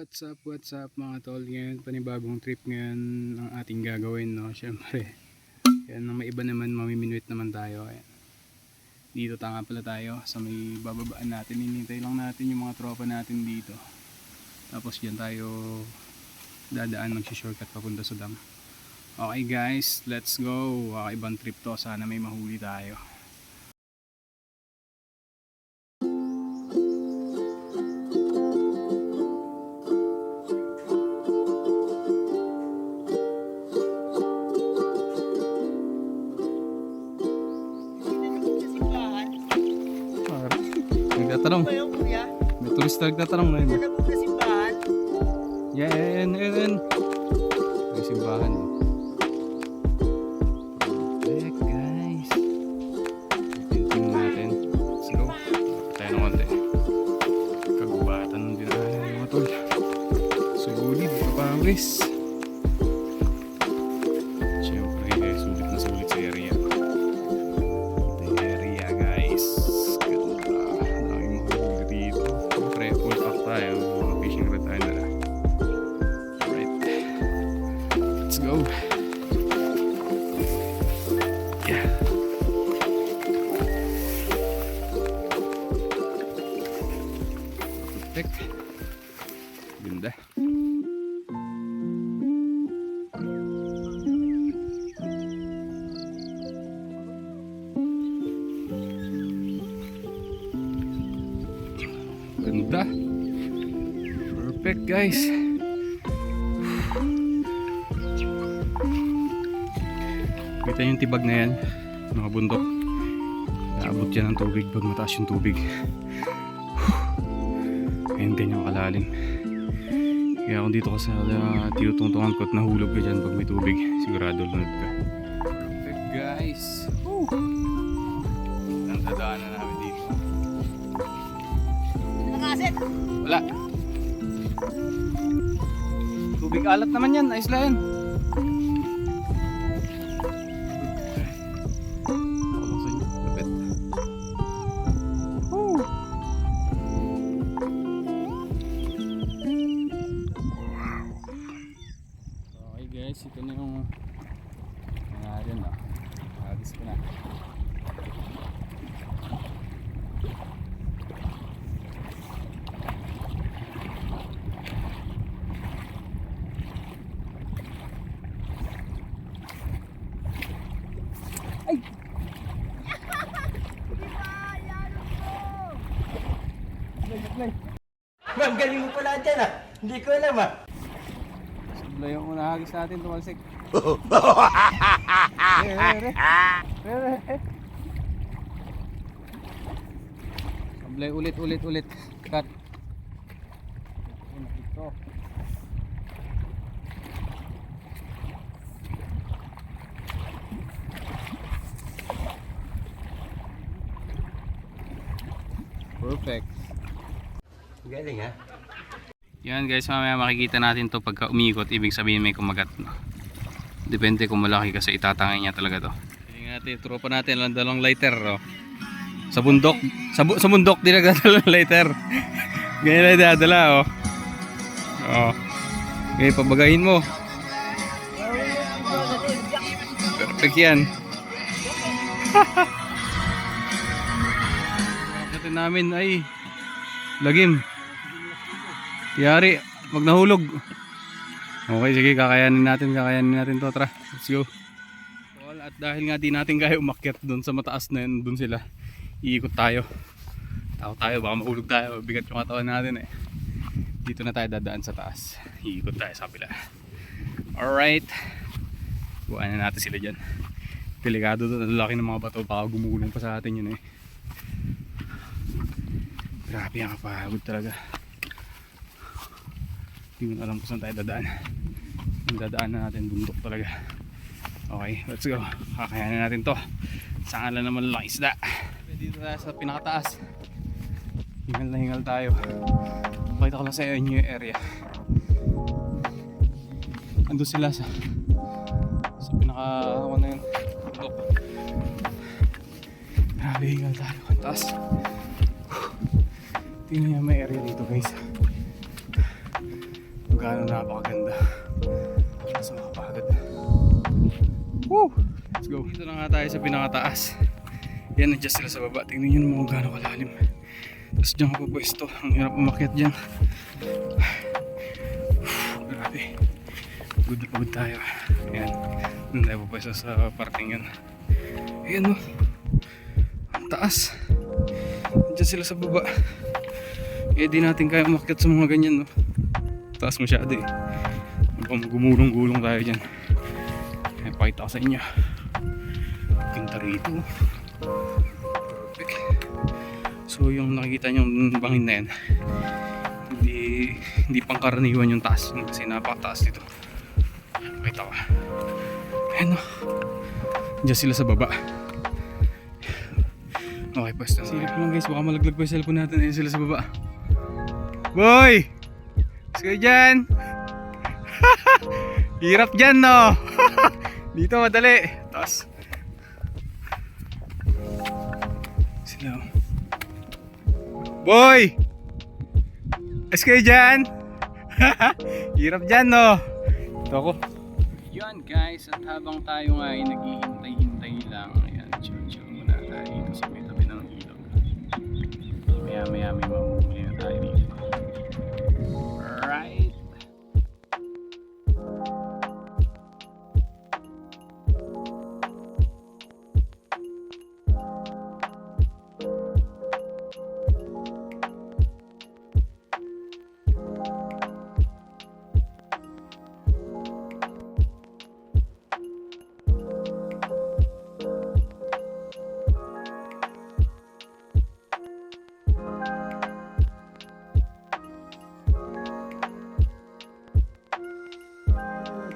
What's up mga tol? Ngayon, panibagong trip ngayon ang ating gagawin, no? Siyempre, yan, may iba naman, mamiminuit naman tayo. Ayan. Dito tanga pala tayo sa may bababaan natin. Hinintay lang natin yung mga tropa natin dito. Tapos dyan tayo dadaan, mag-shortcut papunta sa dam. Okay guys, let's go. Ibang trip to, sana may mahuli tayo. Nagtatanong. May turista nagtatanong ngayon. Yan. May simbahan. Perfect guys. Tingnan natin. Let's go. Tayo ng konti. Kagubatan ng dinaanan mga tol. Sulit, kapangris. Siyempre, sulit na sulit sa area. Ganda. Ganda. Perfect guys. Kita yung tibag na yan, mga bundok. Naabot yan ng tubig pag mataas yung tubig. Ayan, ganyan kalalim. Kaya kung dito ka sa tinutungtungan ko at nahulog ka dyan pag may tubig, sigurado lunod ka. Perfect guys. Ang dadaanan namin dito. Nakasit? Wala. Tubig alat naman yan, ayos lang yan. Guys, ito na yung nangyari na. Agis ko na. Ay! Ang galing mo pala dyan ah. Hindi ko alam ah. Sabla yung unahagis natin, tumalsik. Sablay ulit. Cut. Ito. Perfect. Galing ha. Yan guys, mamaya makikita natin to pagka umiikot, ibig sabihin may kumagat, no? Depende kung malaki kasi itatangay niya talaga to. Tingnan natin, tropa natin lang dalawang lighter, oh. Sa bundok, sa bundok din nagdadala ng lighter. Ganyan lang dadala, oh. Oh. Okay, pabagahin mo. Perfect yan. Natin namin ay lagim. Yari, wag nahulog. Okay, sige, kakayanin natin to. Tara, let's go. At dahil nga di natin kaya umakyat doon sa mataas na yun, doon sila, iikot tayo. Tayo, baka mahulog tayo. Bigat yung katawan natin eh. Dito na tayo dadaan sa taas. Iikot tayo sa kapila. Alright. Buwan na natin sila dyan. Delikado doon, ang laki ng mga bato. Baka gumulong pa sa atin yun eh. Grabe ang kapagod talaga. Hindi mo alam kung saan tayo dadaan. Yung dadaan na natin, bundok talaga. Okay, let's go. Kakayanin natin to. Saan lang naman lang isda. Dito tayo sa pinakataas. Hingal na hingal tayo. Pakita ko lang sa inyo yung area. Ando sila sa pinaka ako na yun. Bundok. Grabe, hingal tayo. Ang taas. Tingnan niyo may area dito guys. gaano napakaganda. Mas makapagod. Woo! Let's go. Dito na nga tayo sa pinakataas. Yan, adjust sila sa baba. Tingnan nyo naman kung gaano kalalim. Tapos dyan ako pwesto. Ang hirap umakyat dyan. Grabe. Pagod na pagod tayo. Ayan. Doon tayo pwesto sa parking yan. Ayan o. Ang taas. Adjust sila sa baba. Eh di natin kaya umakyat sa mga ganyan, no? Taas masyado eh. Gumulong-gulong tayo dyan. Ay, pakita ko sa inyo. Ganda rito. Perfect. So yung nakikita nyo bangin na yan, hindi pangkaraniwan yung taas kasi napakataas dito. Pakita ko. Ayan o. Diyan sila sa baba. Okay, pwesto. Silip lang guys, baka malaglag pa yung cellphone natin. Ayan sila sa baba. Boy! Sige dyan! Hirap dyan, no? Dito madali. Tapos sila. Boy! Sige dyan! Hirap dyan, no? Ito ako. Yun guys, at habang tayo nga ay naghihintay-hintay lang, ayan, chill muna tayo dito sa may tabi ng ilog. Maya may mahuhuli na tayo dito. Right.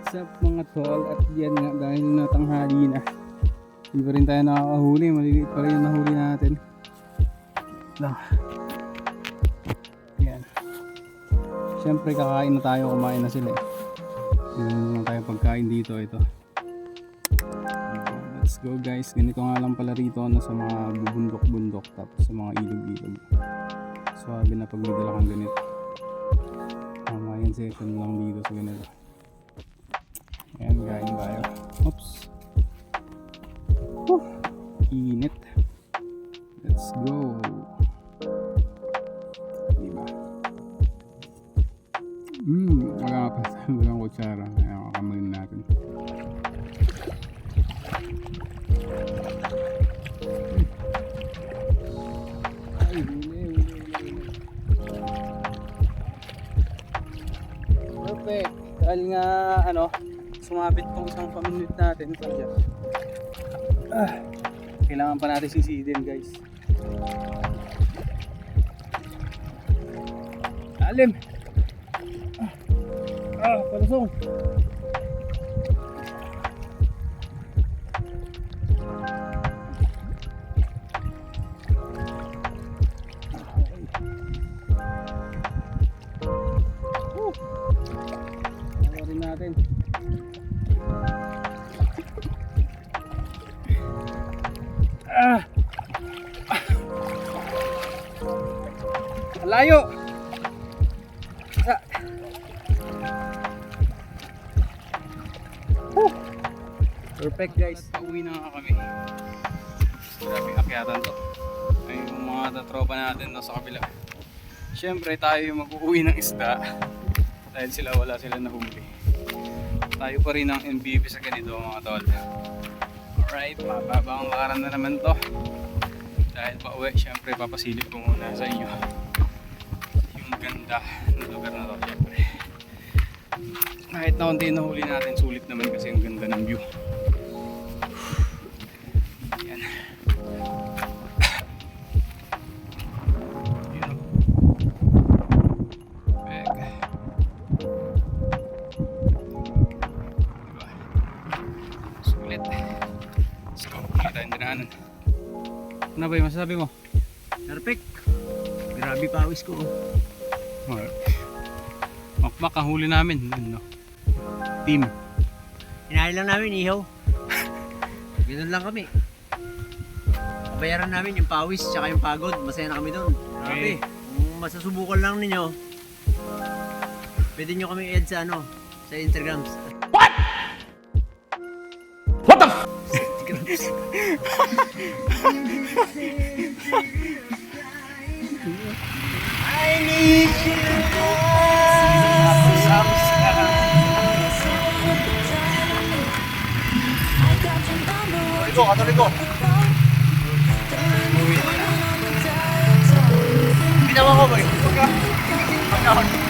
What's up mga tol, at yan nga dahil natanghali na, hindi pa rin tayo nakakahuli, maliliit pa rin yung nahuli natin lang. Yan, syempre kakain na tayo, kumain na sila eh. Yun tayo pagkain dito, ito. Let's go guys, ganito nga lang pala rito sa mga bubundok-bundok tapos sa mga ilog-ilog. Swabe na pag may dala kang ganito. Tama yan, session lang dito sa ganito. Ayan, kain tayo. Oops. Woo! Init. Let's go. Diba? Magkakapasan ko ng kutsara. Ayan, kakamalin natin. Ay, huli. Perfect. Dahil nga, sumabit tong isang paminute natin sa dyan. Kailangan pa natin sisidin guys. Alim! Palusong! Tawarin natin. Layo. Perfect guys. Pauwi na nga kami. Grabe akyatan to. Ay yung mga tropa natin no, sa kabila. Siyempre tayo yung mag-uwi ng isda dahil wala sila nahuli. Tayo pa rin ang MVP sa ganito mga tol. Alright, mababang lakaran na naman to. Dahil pa uwi, syempre papasilip ko muna sa inyo yung ganda ng lugar na to. Syempre kahit na konti nahuli natin, sulit naman kasi ang ganda ng view. Yan. Sulit. Let's go, hindi tayong dinaanan. Ano ba yung masasabi mo? Perfect. Grabe pawis ko. Makmak ang huli namin. No? Team. Hinahin lang namin, ihaw. Ganun lang kami. Kabayaran namin yung pawis tsaka yung pagod. Masaya na kami doon. Grabe. Okay. Kung masasubukan lang ninyo, Pwede nyo kami i-add sa ano, sa Instagram. What the I need you. Katuloy ko. Binawa ko ba? Pagka.